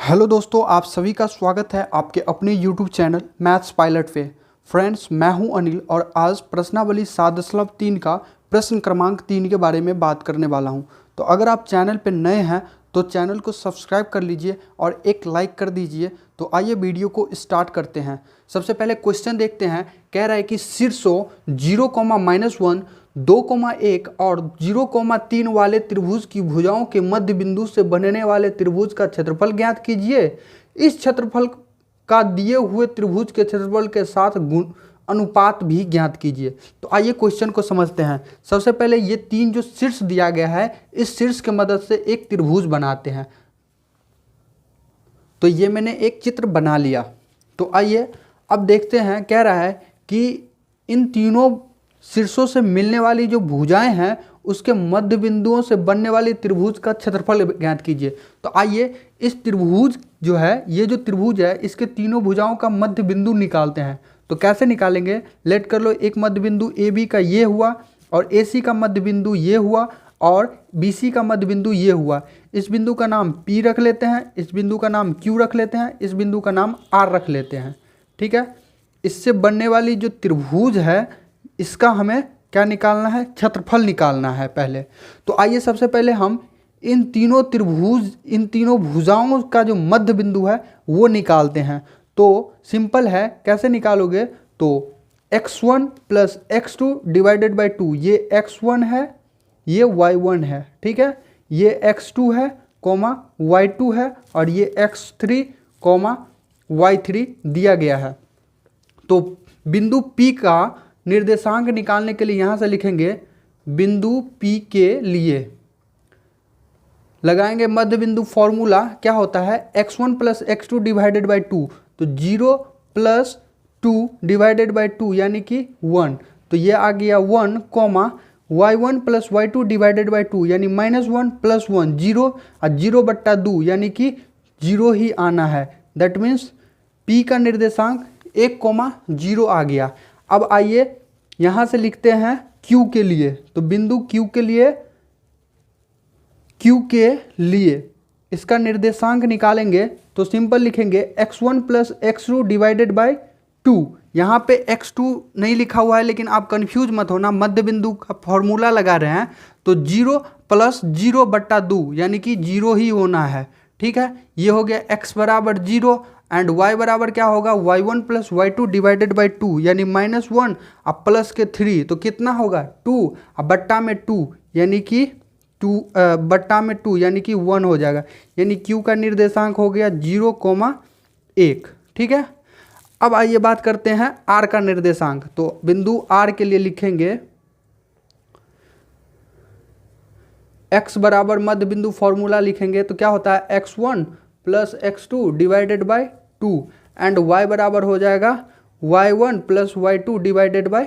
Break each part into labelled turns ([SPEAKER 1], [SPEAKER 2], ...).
[SPEAKER 1] Hello दोस्तों, आप सभी का स्वागत है आपके अपने यूट्यूब चैनल मैथ्स पायलट पे। फ्रेंड्स, मैं हूं अनिल और आज प्रश्नावली 7.3 का प्रश्न क्रमांक 3 के बारे में बात करने वाला हूं। तो अगर आप चैनल पे नए हैं तो चैनल को सब्सक्राइब कर लीजिए और एक लाइक कर दीजिए। तो आइए वीडियो को स्टार्ट करते हैं। सबसे पहले क्वेश्चन देखते हैं। कह रहा है कि शीर्षों 0,-1, 2,1 और 0,3 वाले त्रिभुज की भुजाओं के मध्य बिंदु से बनने वाले त्रिभुज का क्षेत्रफल ज्ञात कीजिए। इस क्षेत्रफल का दिए हुए त्रिभुज के क्षेत्रफल के साथ गुण अनुपात भी ज्ञात कीजिए। तो आइए क्वेश्चन को समझते हैं। सबसे पहले ये तीन जो शीर्ष दिया गया है, इस शीर्ष के मदद से एक त्रिभुज बनाते हैं। तो ये मैंने एक चित्र बना लिया। तो आइए अब देखते हैं। कह रहा है कि इन तीनों शीर्षों से मिलने वाली जो भुजाएं हैं उसके मध्य बिंदुओं से बनने वाली त्रिभुज का क्षेत्रफल ज्ञात कीजिए। तो आइए इस त्रिभुज जो है, ये जो त्रिभुज है, इसके तीनों भुजाओं का मध्य बिंदु निकालते हैं। तो कैसे निकालेंगे? लेट कर लो। एक मध्य बिंदु ए बी का ये हुआ और ए सी का मध्य बिंदु ये हुआ और बी सी का मध्य बिंदु ये हुआ। इस बिंदु का नाम P रख लेते हैं, इस बिंदु का नाम Q रख लेते हैं, इस बिंदु का नाम R रख लेते हैं। ठीक है। इससे बनने वाली जो त्रिभुज है इसका हमें क्या निकालना है? क्षेत्रफल निकालना है पहले। तो आइए सबसे पहले हम इन तीनों भुजाओं का जो मध्य बिंदु है वो निकालते हैं। तो सिंपल है। कैसे निकालोगे? तो x1 + x2 डिवाइडेड बाई 2, ये x1 है, ये y1 है। ठीक है। ये x2 है, y2 है और ये x3, y3 दिया गया है। तो बिंदु P का निर्देशांक निकालने के लिए यहाँ से लिखेंगे बिंदु P के लिए लगाएंगे मध्य बिंदु। फॉर्मूला क्या होता है? x1 + x2 divided by 2। तो 0 + 2 डिवाइडेड बाई 2 यानी कि 1। तो ये आ गया 1, y1 + y2 डिवाइडेड बाई 2 यानी -1 + 1, 0 और 0/2 यानी कि 0 ही आना है। दैट मीन्स P का निर्देशांक 1,0 आ गया। अब आइए यहाँ से लिखते हैं Q के लिए। तो बिंदु Q के लिए इसका निर्देशांक निकालेंगे। तो सिंपल लिखेंगे x1 + x2 डिवाइडेड बाई 2। यहाँ पे x2 नहीं लिखा हुआ है, लेकिन आप कंफ्यूज मत होना, मध्य बिंदु का फॉर्मूला लगा रहे हैं। तो 0 + 0/2 यानी कि 0 ही होना है। ठीक है। ये हो गया x = 0 एंड y बराबर क्या होगा? y1 + y2 डिवाइडेड बाई 2 यानी -1 अब प्लस के 3। तो कितना होगा? 2 अब बट्टा में 2 यानी कि 2 यानी कि 1 हो जाएगा। यानी Q का निर्देशांक हो गया 0,1। ठीक है। अब आइए बात करते हैं R का निर्देशांक। तो बिंदु R के लिए लिखेंगे x बराबर मध्य बिंदु फॉर्मूला लिखेंगे। तो क्या होता है? x1 + x2 divided by 2 and y बराबर हो जाएगा y1 + y2 डिवाइडेड बाई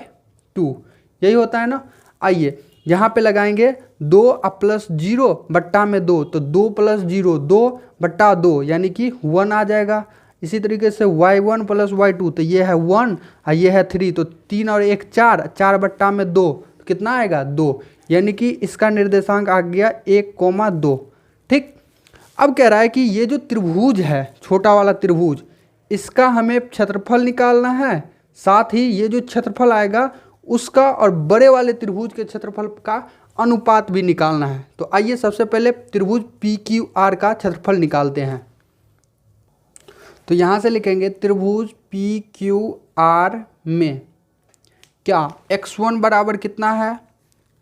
[SPEAKER 1] 2। यही होता है ना। आइए यहाँ पे लगाएंगे 2 + 0/2। तो 2 + 0 2/2 यानी कि 1 आ जाएगा। इसी तरीके से y1 + y2, तो ये है 1 और ये है 3। तो 3 और 1 4, 4/2 तो कितना आएगा? 2 यानी कि इसका निर्देशांक आ गया 1,2। ठीक। अब कह रहा है कि ये जो त्रिभुज है, छोटा वाला त्रिभुज, इसका हमें क्षेत्रफल निकालना है। साथ ही ये जो क्षेत्रफल आएगा उसका और बड़े वाले त्रिभुज के क्षेत्रफल का अनुपात भी निकालना है। तो आइए सबसे पहले त्रिभुज PQR का क्षेत्रफल निकालते हैं। तो यहाँ से लिखेंगे त्रिभुज PQR में क्या x1 बराबर कितना है,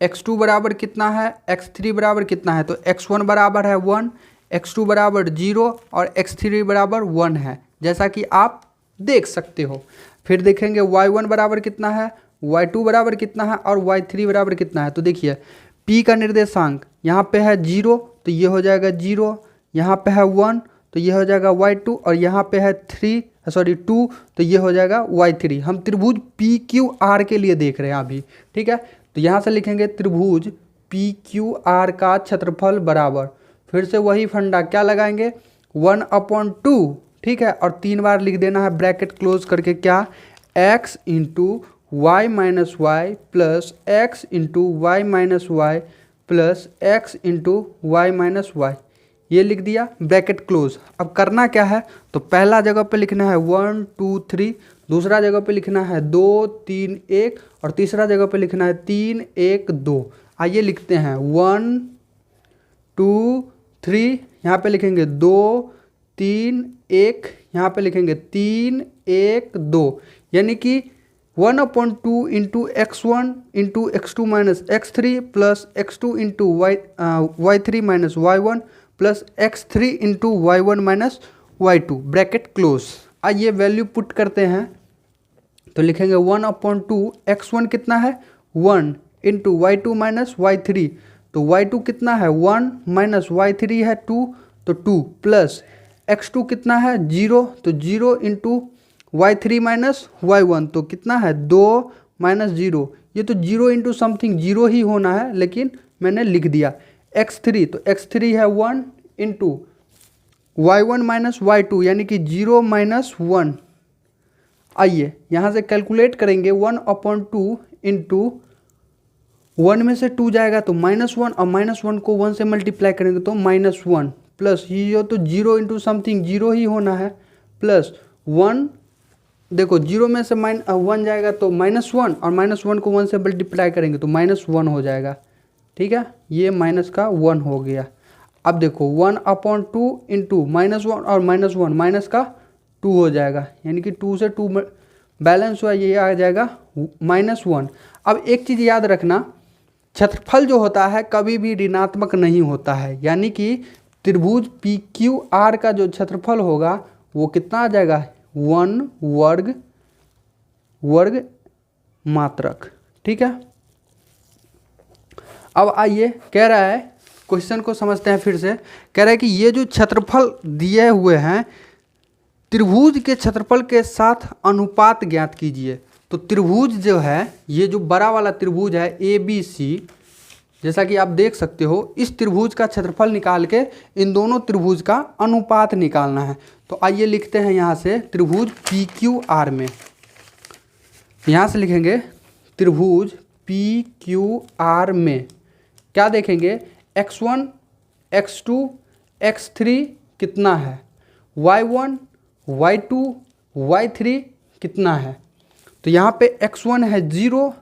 [SPEAKER 1] x2 बराबर कितना है, x3 बराबर कितना है? तो x1 बराबर है 1, x2 बराबर 0 और x3 बराबर 1 है, जैसा कि आप देख सकते हो। फिर देखेंगे y1 बराबर कितना है, y2 बराबर कितना है और y3 बराबर कितना है। तो देखिए P का निर्देशांक यहाँ पे है 0, तो ये हो जाएगा 0। यहाँ पे है 1, तो ये हो जाएगा y2 और यहाँ पे है 2, तो ये हो जाएगा y3। हम त्रिभुज PQR के लिए देख रहे हैं अभी। ठीक है। तो यहाँ से लिखेंगे त्रिभुज PQR का क्षेत्रफल बराबर, फिर से वही फंडा क्या लगाएंगे? 1/2। ठीक है। और 3 बार लिख देना है ब्रैकेट क्लोज करके। क्या? x × y - y plus x × y - y plus x × y - y। ये लिख दिया, ब्रैकेट क्लोज। अब करना क्या है, तो पहला जगह पे लिखना है 1 2 3, दूसरा जगह पे लिखना है 2 3 1 और तीसरा जगह पे लिखना है 3 1 2। आइए लिखते हैं 1 2 3, यहाँ पे लिखेंगे 2 3 1, यहाँ पे लिखेंगे 3 1 2, यानी कि 1/2 into x1 into x2 minus x3 plus x2 into y3 minus y1 plus x3 into y1 minus y2, bracket close. आइए वैल्यू पुट करते हैं, तो लिखेंगे 1/2 x1 कितना है 1 इंटू y2 माइनस y3, तो y2 कितना है 1 माइनस y3 है 2, तो 2 प्लस x2 कितना है 0, तो 0 इंटू y3 माइनस y1, तो कितना है 2 माइनस 0, ये तो 0 इंटू समथिंग 0 ही होना है, लेकिन मैंने लिख दिया x3, तो x3 है 1 इंटू y1 माइनस y2, यानी कि 0 माइनस 1। आइए यहाँ से कैलकुलेट करेंगे 1/2 इंटू 1 में से 2 जाएगा तो -1 और -1 को 1 से मल्टीप्लाई करेंगे तो -1 प्लस ये तो 0 इंटू समथिंग 0 ही होना है प्लस 1, देखो 0 में से 1 जाएगा तो -1 और -1 को 1 से मल्टीप्लाई करेंगे तो -1 हो जाएगा। ठीक है, ये माइनस का 1 हो गया। अब देखो 1/2 इंटू -1 और -1 माइनस का 2 हो जाएगा, यानी कि 2 से 2 बैलेंस हुआ, ये आ जाएगा -1। अब एक चीज़ याद रखना, क्षेत्रफल जो होता है कभी भी ऋणात्मक नहीं होता है, यानी कि त्रिभुज PQR का जो क्षेत्रफल होगा वो कितना आ जाएगा 1 वर्ग मात्रक। ठीक है, अब आइए कह रहा है, क्वेश्चन को समझते हैं फिर से। कह रहा है कि ये जो क्षेत्रफल दिए हुए हैं त्रिभुज के क्षेत्रफल के साथ अनुपात ज्ञात कीजिए। तो त्रिभुज जो है, ये जो बड़ा वाला त्रिभुज है ABC, जैसा कि आप देख सकते हो, इस त्रिभुज का क्षेत्रफल निकाल के इन दोनों त्रिभुज का अनुपात निकालना है। तो आइए लिखते हैं यहाँ से त्रिभुज PQR में, यहाँ से लिखेंगे त्रिभुज PQR में क्या देखेंगे, x1 x2 x3 कितना है, y1 y2 y3 कितना है। तो यहाँ पे x1 है 0,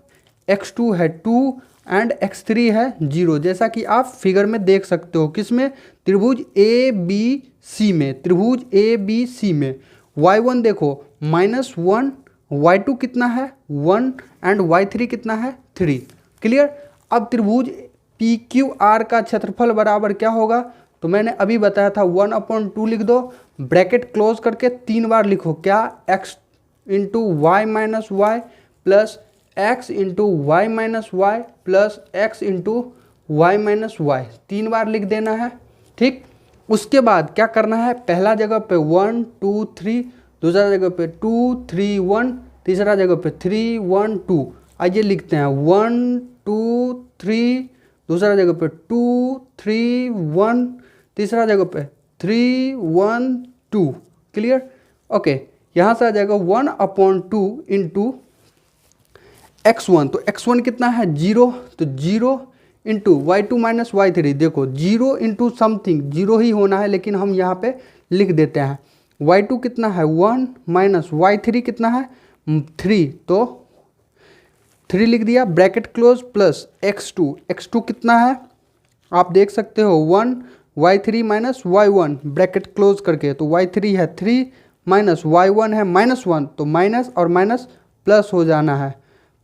[SPEAKER 1] x2 है 2 एंड x3 है 0, जैसा कि आप फिगर में देख सकते हो। किसमें, त्रिभुज ABC में, त्रिभुज ABC में। y1 देखो -1, y2 कितना है 1 एंड y3 कितना है 3। क्लियर। अब त्रिभुज PQR का क्षेत्रफल बराबर क्या होगा, तो मैंने अभी बताया था 1/2 लिख दो, ब्रैकेट क्लोज करके 3 बार लिखो, क्या x into y minus y plus x into y minus y plus x into y minus y, 3 बार लिख देना है। ठीक, उसके बाद क्या करना है, पहला जगह पे 1 2 3, दूसरा जगह पे 2 3 1, तीसरा जगह पे 3 1 2। आइए लिखते हैं 1 2 3, दूसरा जगह पे 2 3 1, तीसरा जगह पे 3 1 2। क्लियर। ओके, यहाँ से आ जाएगा 1/2 इंटू x1, तो x1 कितना है 0, तो 0 इंटू y2 माइनस y3, देखो 0 इंटू समथिंग 0 ही होना है, लेकिन हम यहाँ पे लिख देते हैं। y2 कितना है 1 माइनस y3 कितना है 3, तो 3 लिख दिया, ब्रैकेट क्लोज प्लस x2 कितना है आप देख सकते हो 1, y3 minus y1 bracket close करके, तो y3 है 3 माइनस y1 है -1, तो माइनस और माइनस प्लस हो जाना है,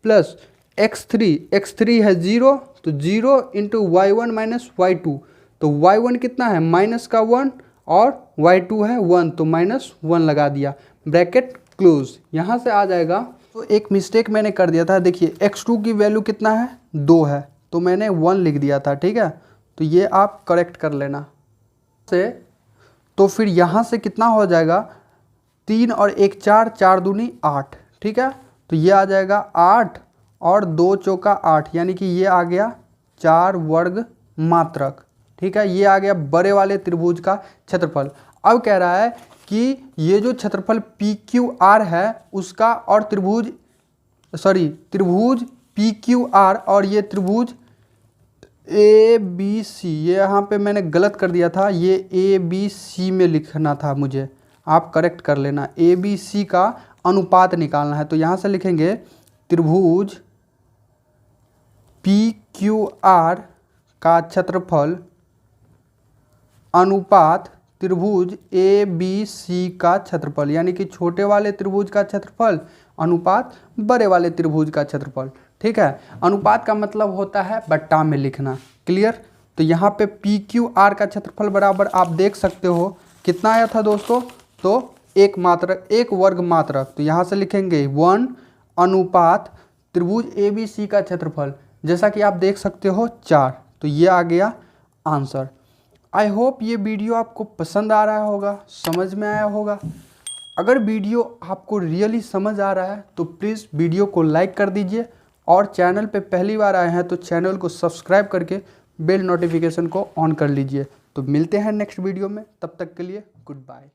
[SPEAKER 1] प्लस x3 है 0, तो 0 इंटू y1 माइनस y2, तो y1 कितना है -1 और y2 है 1, तो -1 लगा दिया, ब्रैकेट क्लोज। यहाँ से आ जाएगा, तो एक मिस्टेक मैंने कर दिया था, देखिए x2 की वैल्यू कितना है 2 है, तो मैंने 1 लिख दिया था। ठीक है, तो ये आप करेक्ट कर लेना से। तो फिर यहाँ से कितना हो जाएगा, 3 और 1 4, 4 दूनी 8। ठीक है, तो ये आ जाएगा 8 और 2 चौका 8, यानी कि ये आ गया 4 वर्ग मात्रक। ठीक है, ये आ गया बड़े वाले त्रिभुज का क्षेत्रफल। अब कह रहा है कि ये जो क्षेत्रफल PQR है उसका और त्रिभुज PQR और ये त्रिभुज ए बी सी, ये यहाँ पे मैंने गलत कर दिया था, ये ए बी सी में लिखना था मुझे, आप करेक्ट कर लेना। ए बी सी का अनुपात निकालना है, तो यहाँ से लिखेंगे त्रिभुज पी क्यू आर का क्षेत्रफल अनुपात त्रिभुज ए बी सी का क्षेत्रफल, यानी कि छोटे वाले त्रिभुज का क्षेत्रफल अनुपात बड़े वाले त्रिभुज का क्षेत्रफल। ठीक है, अनुपात का मतलब होता है बट्टा में लिखना। क्लियर? तो यहाँ पे पी क्यू आर का क्षेत्रफल बराबर आप देख सकते हो कितना आया था दोस्तों, तो एक वर्ग मात्रक। तो यहाँ से लिखेंगे 1 अनुपात त्रिभुज ए बी सी का क्षेत्रफल, जैसा कि आप देख सकते हो 4। तो ये आ गया आंसर। आई होप ये वीडियो आपको पसंद आ रहा होगा, समझ में आया होगा। अगर वीडियो आपको रियली समझ आ रहा है तो प्लीज़ वीडियो को लाइक कर दीजिए, और चैनल पे पहली बार आए हैं तो चैनल को सब्सक्राइब करके बेल नोटिफिकेशन को ऑन कर लीजिए। तो मिलते हैं नेक्स्ट वीडियो में, तब तक के लिए गुड बाय।